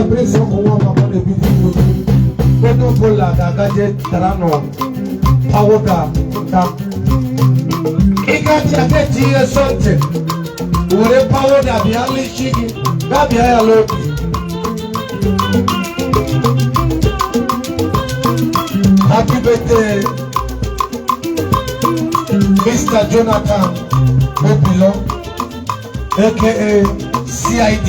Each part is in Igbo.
praise you for one of the people. Don't pull like a gadget, Tarano, powder, tap. It got to get you something. Ure powder, the only chicken, that be a lot. Happy birthday, Mr. Jonathan Opilo, aka CID.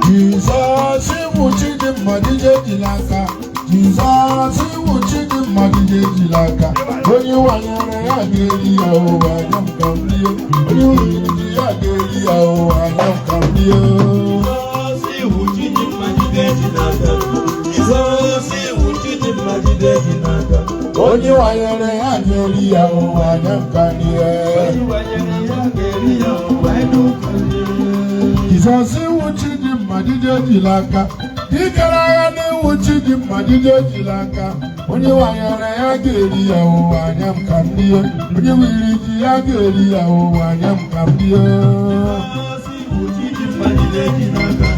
Jesus, wuchi di madije jilaka. Jesus, wuchi di madije jilaka. Onye wanyere ya geri ya o anyam kamliyo. Onye wanyere ya geri ya o anyam kamliyo. Jesus, wuchi di madije jilaka. Jesus, wuchi di madije jilaka. Onye wanyere ya geri ya o anyam kamliyo. Onye wanyere ya geri ya o anyam kamliyo. Jesus, wuchi di madije jilaka. Dikara ni wuchi di madije jilaka. Onye wanyere ya geri ya o anyam kamliyo. Onye wiriji ya geri ya o anyam kamliyo. Jesus, wuchi di madije jilaka.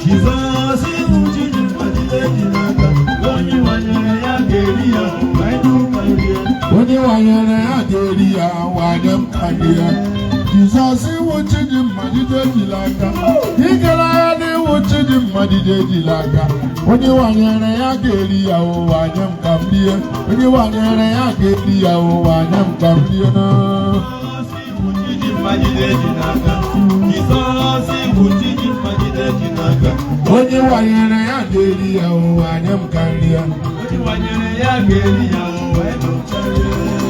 Jesus, wuchi di madije jilaka. Onye wanyere ya geri ya o anyam kamliyo. Onye wanyere ya geri ya o anyam kamliyo. Jesus, wuchi di madije jilaka. Dikara ni wuchi di madije jilaka. Onye wanyere ya geri ya o anyam kamliyo. Onye wanyere ya geri ya o anyam kamliyo. Onye wanyere ya geri ya o anyam kamliyo.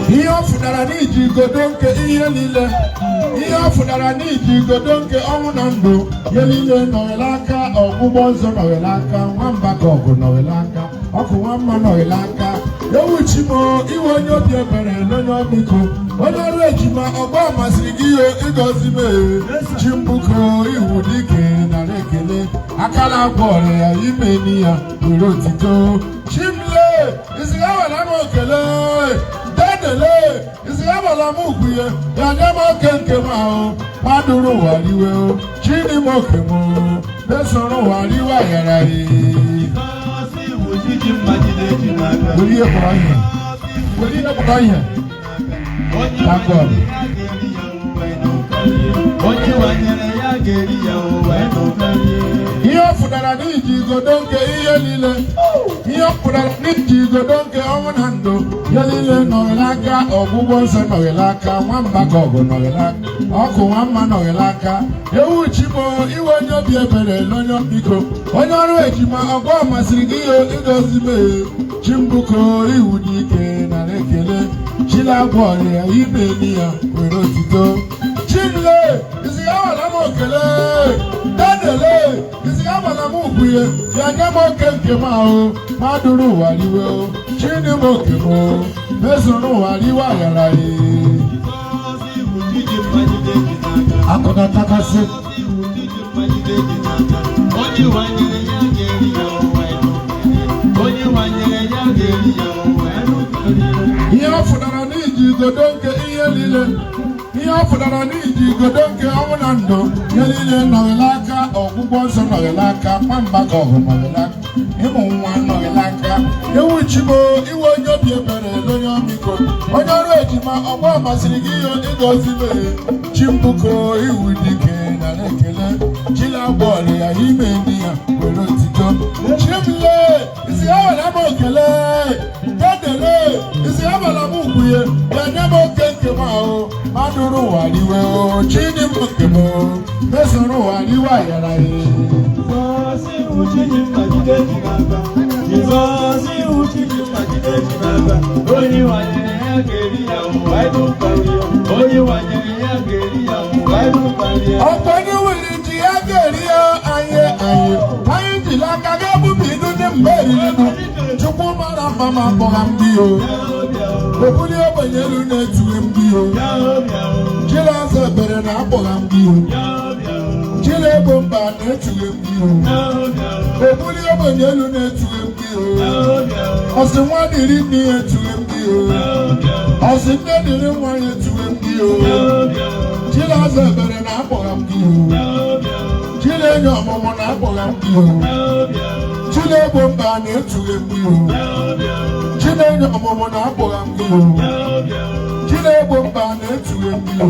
Ihe ọfụdara n'iji igodo nke ihe niile. Ihe ọfụdara n'iji igodo nke ọnwụ na ndụ. Ihe niile nọwere aka, ọgwụgwọ nsọ nọwere aka, nwamba ka ọgụ nọwere aka, ọkụ nwamma nọwere aka. Ewuchi m iwe onye obi ebere n'onye ọmịiko. Onye ọrụ ejima ọgbọ masịrị gị ihe ịgọzi m Chimbuko iwu dike nara ekele. Akala agwọ ọrịa ya ime ni ya were otito. Chimle isi ya were m okele. Dedele isi ya were m ugwu ya nye m oke nke m ahụ. Madụrụ ụwa riwe o chini m oke m mesoro ụwa riwe ayara ya. Were ihe kpọrọ ihe. Were ihe kpọrọ ihe. Thank God. Ihe ọfụdara n'iji igodo nke ihe niile. Ihe ọfụdara n'iji igodo nke ọnwụ na ndụ. Ihe niile nọwere aka, ọgwụgwọ nsọ nọwere aka, nwamba ka ọgụ nọwere aka, ọkụ nwamma nọwere aka. Ewuchi m iwe onye obi ebere n'onye ọmịiko. Onye ọrụ ejima ọgwọ masịrị gị ihe ịgọzi m Chimbuko iwu dike nara ekele. Chilagwọ ọrịa ime ni ya were otito. Chimle isi ya were m okele. Dedele isi ya were m ugwu ya nye m oke nke m ahụ. Madụrụ ụwa riwe o chini m oke m mesoro ụwa riwe ayara ya. Akụna takasị. Ihe ọfụdara n'iji igodo nke ihe niile. Ihe ọfụdara n'iji igodo nke ọnwụ na ndụ. Ihe niile nọwere aka, ọgwụgwọ nsọ nọwere aka, nwamba ka ọgụ nọwere aka, ịmụ nwa nọwere aka. Ewuchi m iwe onye obi ebere n'onye ọmịiko. Onye ọrụ ejima ọgbọ masịrị gị ihe ịgọzi m Chimbuko iwu dike nara ekele. Chilagwọ ọrịa ime ndị ya were otito. Chimle isi ya were m okele. Dedele isi ya were m ugwu ya nye m oke nke m ahụ. Madụrụ ụwa riwe o chini m nke m mesoro ụwa riwe ayara ya. Ọ̀pọ̀ ní wìrì jì á gẹ̀rí anyị jiri aka ga-ebubi idu ndị mmeri ibu. Chukwu mara mma ma akpọgha m gị o. Obuli ogbenye elu na-etughe m gị o. Chile ọzọ ebere na akpọgha m gị o. Chile ebo mba na-etughe m gị o. Obuli ogbenye elu na-etughe m gị o. Ọsị nwa dịrị nne ya etughe m gị o. Ọsị nne dịrị nwa ya etughe m gị o. Chile ọzọ ebere na akpọgha m gị o. Chinenye ọmụmụ na-akpọga ndị o. Chinegbo mba na-etughe ndị o. Chinenye ọmụmụ na-akpọga ndị o. Chinegbo mba na-etughe ndị o.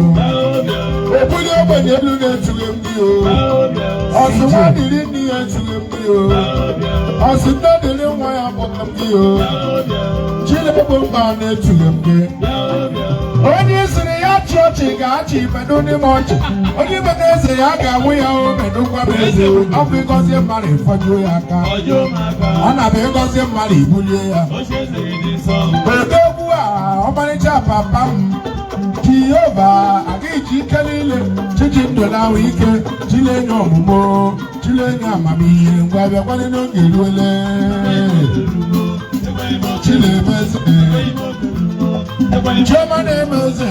Obuli ogbenye elu na-etughe ndị o. Ọsị nwa dịrị nne ya etughe ndị o. Ọsị nne dịrị nwa ya akpọga ndị o. Chinegbo mba na-etughe ndị. Onye sịrị ya chị ọchị ga-achị ibedo n'ime ọchị. Onye ibedo eze ya ga-awụ ya o medokwa m eze. Ọ bụ ịgọzie mmadụ ịfọjuo ya aka. Ọ na-abụ ịgọzie mmadụ ibulie ya. Oge egwu a ọmarịcha papa m Jehova agaghị ji ike niile chiji ndụ na-ahụ ike Chinenye ọmụmụ Chinenye amamihe ngwa bịakwana n'oge ruole Chinemeze Chioma na-emeze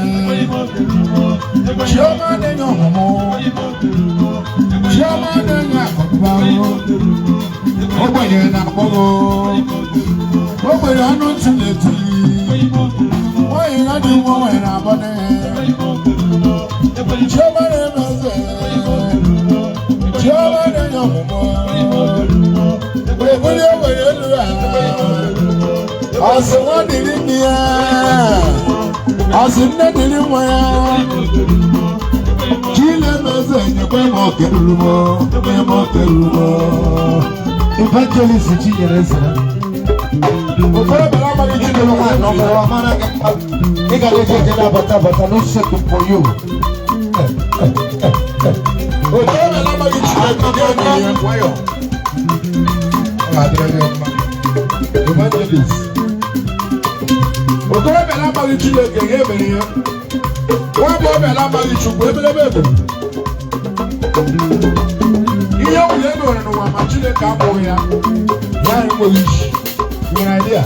Chioma na-enye ọmụmụ Chioma na-enye akụkụ ogbenye na-akpọgo ogbenye ọnụ ntị na-etuli nwanyị ya dị nwa nwanyị na-abọ Chioma na-emeze Chioma na-enye ọmụmụ ebuli ogbenye elu ha ọsị nwa dịrị nne ya ọsị nne dịrị nwa ya Chinemeze nyekwe m okerurumo Evangelist Chinyere Ezra. okorobịa amaghị Chineke nwaanyị No more amara gị mma. Ị ga na-eje na-abata no shaking for you. okorobịa amaghị Chineke dị enyi ya nwayọ ọ ga-adịrị gị mma evangelist okorobịa amaghị Chineke ya emere ya nwa agbọghọbịa amaghị Chukwu ebelebe ebere ihe ọbụla emewere n'ụwa ma Chineke abụghị ya ya enweghị isi nwere idea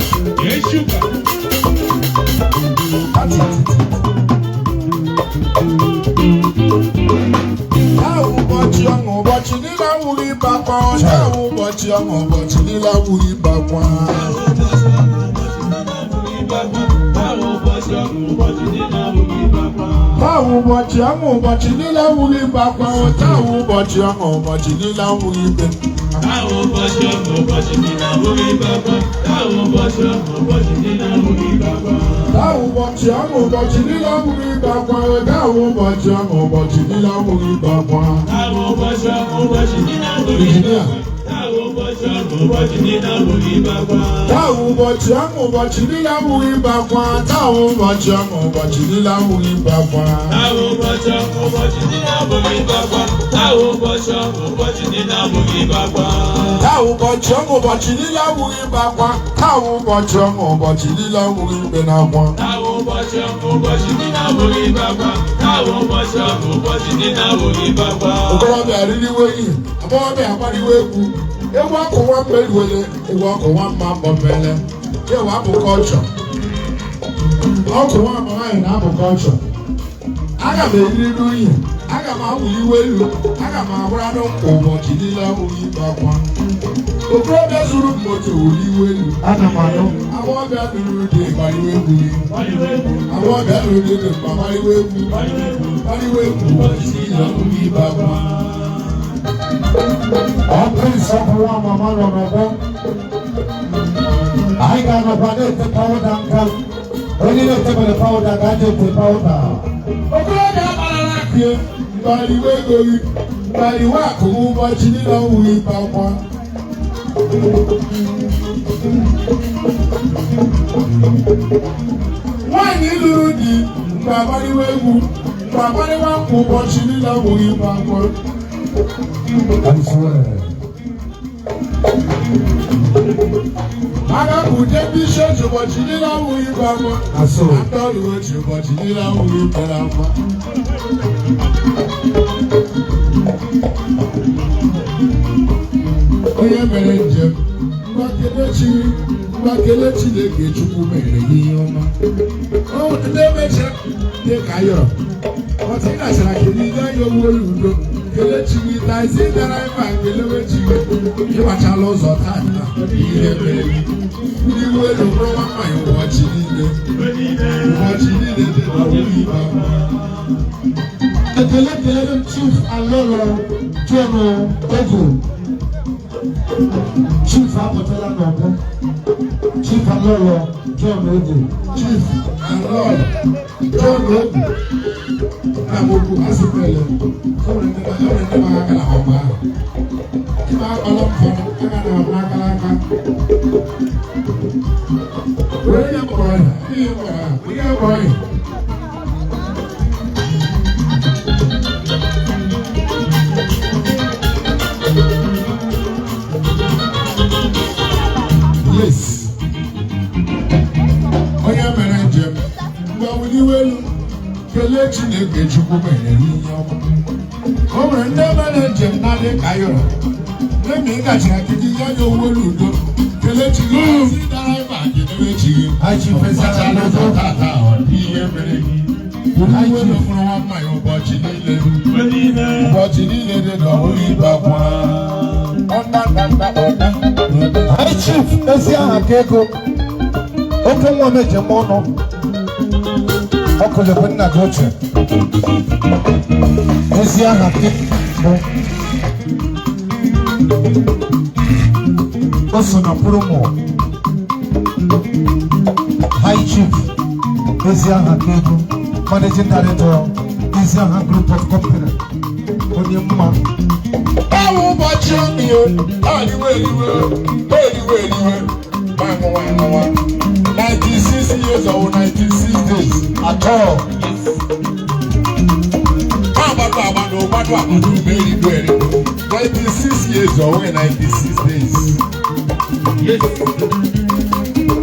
ụbọchị ọṅụ ụbọchị niile awụghị ịbakwa ọcha ụbọchị ọṅụ ụbọchị niile awụghị ịbakwa ụbọchị ọṅụ ụbọchị niile awụghị ịbakwa ọcha ụbọchị ọṅụ ụbọchị niile awụghị ibe ụbọchị ọṅụ ụbọchị niile awụghị ịbakwa ụbọchị ọṅụ ụbọchị niile awụghị ịbakwa ụbọchị ọṅụ ụbọchị niile awụghị ịbakwa ụbọchị ọṅụ ụbọchị niile awụghị ịbakwa ụbọchị ọṅụ ụbọchị niile awụghị ịbakwa ụbọchị ọṅụ ụbọchị niile awụghị ịbakwa ụbọchị ọṅụ ụbọchị niile awụghị ịbakwa ụbọchị ọṅụ ụbọchị niile awụghị ịbakwa ụbọchị ọṅụ ụbọchị niile awụghị ịbakwa ụbọchị ọṅụ ụbọchị niile awụghị ịbakwa ụbọchị ọṅụ ụbọchị niile awụghị ịbakwa ụbọchị ọṅụ ụbọchị niile awụghị ibe n'akwa ụbọchị ọṅụ ụbọchị niile awụghị ịbakwa ụbọchị ọṅụ ụbọchị niile awụghị ịbakwa okorobịa ririwe ihe agbọghọbịa agbariwe egwu egwu akụwa mmeriwele egwu ọkụwa mma mbọmbele ewu abụ kọlchọ ọkụwa ma nwaanyị na-abụ kọlchọ aga m eriri ihe aga m awụliwe elu aga m agbaradụ nkwa ụbọchị niile awụghị ibe akwa okorobịa zuru moto wuliwe elu Ana m anụ. agbọghọbịa nụrụ dị gbariwe egwu agbọghọbịa nụrụ dị mma gbariwe egwu ụbọchị niile awụghị ibe akwa Ọkụ nsọpụrụ amama nọ n'ọgbọ. Anyị ga-anọkwa na-ete pawụda nka. Onye na-etebere pawụda ga-aja ete pawụda. okorobịa akparala akụye mgbariwe ego gị mgbariwe akụ ụbọchị niile awụghị ibe akwa nwaanyị lụrụ di mgbe agbariwe egwu mgbe agbariwa nkwa ụbọchị niile awụghị ibe akwa I swear. aga bụ debi chọọchị ụbọchị niile awụghị ibe akwa Aso. ndị ọrụ ochi ụbọchị niile awụghị ibe akwa onye mere njem mgbakele Chineke Chukwu mere ya ihe ọma o ndị emechara dị ka yọrọ ọtụ ị gachara kedu ihe anya owuolu udo kelee chi gị na ezi gara ebe a kelewe chi gị ịgbachala ụzọ taa ihe mere gị ndị iwu elu bụrụ nwa mmanya ụbọchị niile dị n'ọwụwa ibe ekele Chief Alolo John Ogu. Chief Abotala Nobo. Chief Alolo John Ogu. Chief Alolo John Ogu. Amoku asipele. Kọ́mọ̀ ní ma kala ọba. Ìmọ̀ akọlọ fọlọ aka na ọba akala aka. Wọ́n yẹ kọ̀ ọ́ yẹ kọ̀ ọ́ yẹ kọ̀ ọ́. Yes. Onye mere njem mgbe wụliwelu kelee Chineke Chukwu mere ihe ọma. O nwere ndị mere njem na-adị ka yọrọ. N'ebe ị gachara akịdị ya nye owelu udo. Kelee Chineke si dara ịba jedebe chi gị. Achi fesara n'ụzọ tata ọ dị ihe mere gị. Wụliwelu fụrụ nwa mma ya ụbọchị niile. Ụbọchị niile dị n'ọhụrụ ịbakwa. High Chief ezi aha ka ego oke nwa meje m ọnụ ọkụlekwe nna gị ochie ezi aha ka bụ o so na promo High Chief ezi aha ka ego Managing Director ezi aha Group of Company onye mma Báwo bá tí ó mi o, àríwé, wá. 96 years old, 96 days at all. Báwo àbàdo bẹ́ẹ̀rì. 96 years old and 96 days.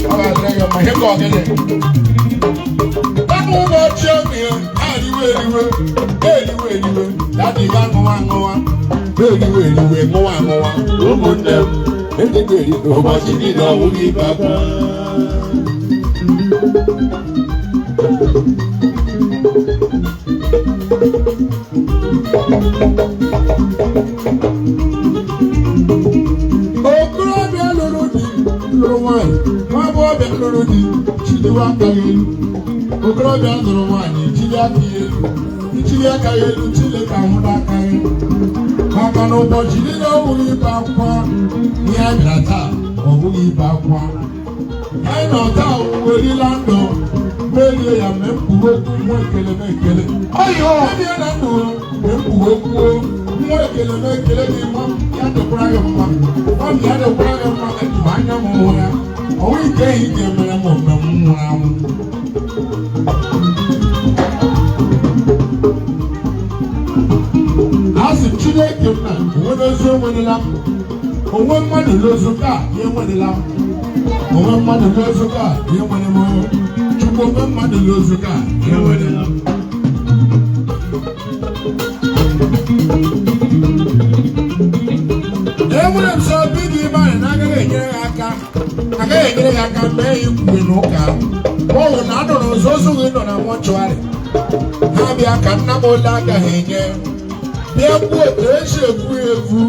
Àwọn àgbẹ̀ yọ̀ mọ̀ ṣẹ́kọ̀ ọ̀gẹ́dẹ̀. Báwo bá tí ó mi o, àríwé, láti bá ngọwa. Weliwe ngwa ụmụnne m edigweri ụbọchị niile ọwụghị ịbakwa okorobịa lụrụ di lụrụ nwanyị nwa agbọghọbịa lụrụ di chiliwe aka ya elu okorobịa lụrụ nwanyị chili aka ya elu ichili aka ya elu Chineke ahụda aka ya maka na ụbọchị niile ọ bụghị ibe akwa ihe a bịara taa ọ bụghị ibe akwa anyị nọ taa werila ndụ merie ya mee mkpughe okwu nwa ekele ebie na ndụ mee mkpughe okwu nwa ekele gị mma ya dịkwara gị mma ọ dị ya dịkwara gị mma eji m anya m hụ ya ọnwụ ike ehi ga-emere m ome m nwụrụ anwụ asị Chineke nna onwe n'ozu enwerela onwe mmadụ n'ozu ka ya enwerela onwe mmadụ n'ozu ka ya enwere m Chukwu onwe mmadụ n'ozu ka ya enwerela enwere m sọ bidi mmadụ na agaghị enyere ya aka mee ya ikwuwe n'ụka ọ bụ na anụrụ ụzọ ozu gị nọ na mọchụarị ha bịa ka nna m ole agaghị enye bịa kwuo otu esi ekwu evu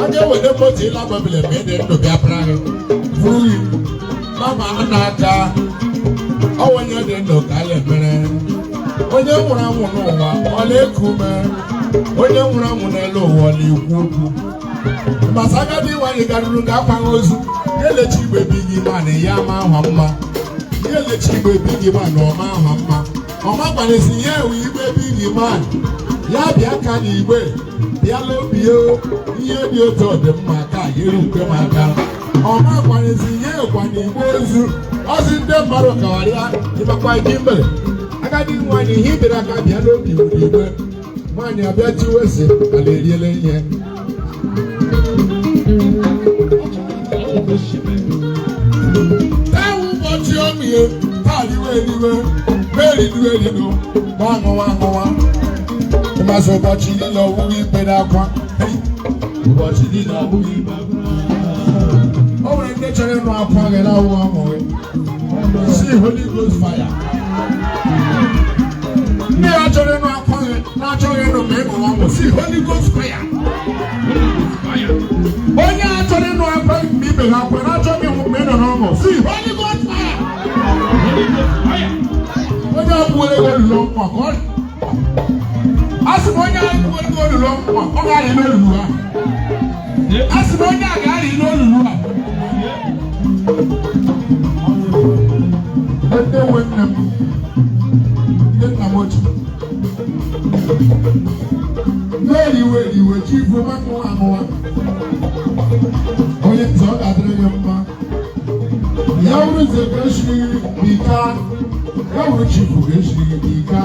a ga-eweta moto ịlababile ma ịdị ndụ bịa para gị bụrụ mama n'aka ọnwenye dị ndụ ka a na-emere onye nwụrụ anwụ n'ụwa ọ na-eku ume onye nwụrụ anwụ n'elu ụwa ọ na-ekwu okwu masa agadi nwanyị garuru ga akwaghị ozu ga-elechi igbe bigi man ya ma ahwa mma ga-elechi igbe bigi man ọma ahwa mma ọma gbanesi ya ewe igbe bigi man ya bịa ka n'igbe bịa lobie ihe dị otu ọdịmma ka yiri mkpe maka ọma gbanesi ya ekwa n'igbe ozu ọzi ndị mmadụ kawarịa ịbakwa gị mere agadi nwanyị ihe ibere aka bịa n'obi wuru igbe nwaanyị abịa tiwesi ala eriele ihe ewu ụbọchị omie taa riwe meriduerinu gbaṅụwa ịmasị ụbọchị niile ọwụghị ikpere akwa ụbọchị niile ọwụghị ikpe o nwere ndị chọrọ ịnụ akwa gị na-awụ amụghị si Holy Ghost fire ndị ya chọrọ ịnụ akwa gị na-achọghị ịnụ ma ịnụ ọnwụ si Holy Ghost fire onye a chọrọ ịnụ akwa mgbe ibe ha akwa na-achọghị ịnwụ mgbe ị nọ n'ọnwụ si Holy Ghost fire onye ọbụla ego lụrụ mma ka ọ Asimonya olulu ọ ga-arị n'olulu a. Asimonya ga-arị n'olulu a. Ndị nwe nne m, ndị nna m ochie. Iwe chi ibu mmanụ anụwa. Onye ntị ọ ga-adịrị gị mma. Ya wuru nze ga-eshiri n'ika. Ya wuru chifu ga-eshiri n'ika.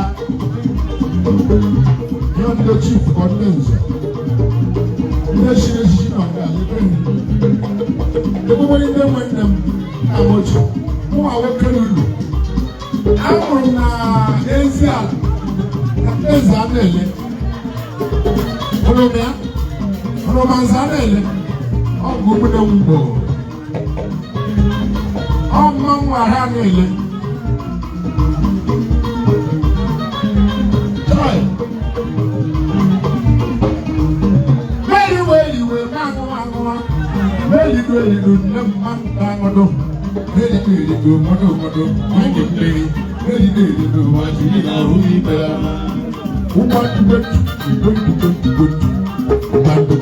Ya ndị chifu ka ndị nze. Ndị shiri echichi na ọga alebe. Emume ndị nwe nne m na mochi. Mụ nwoke n'ụlọ. Amụrụ m na ezi ala. Na eze a na-ele. Olomia, Romanzanele, ọ bụ obodo mgbo. Ọ mmanwụ ara niile. Joy. Weliwe, manụwa. Weliwe, nne mmadụ aṅụdụ. Weliwe, mmadụ. Anyị mmiri. Weliwe, wajiri na ahụ ibe ya. Bandu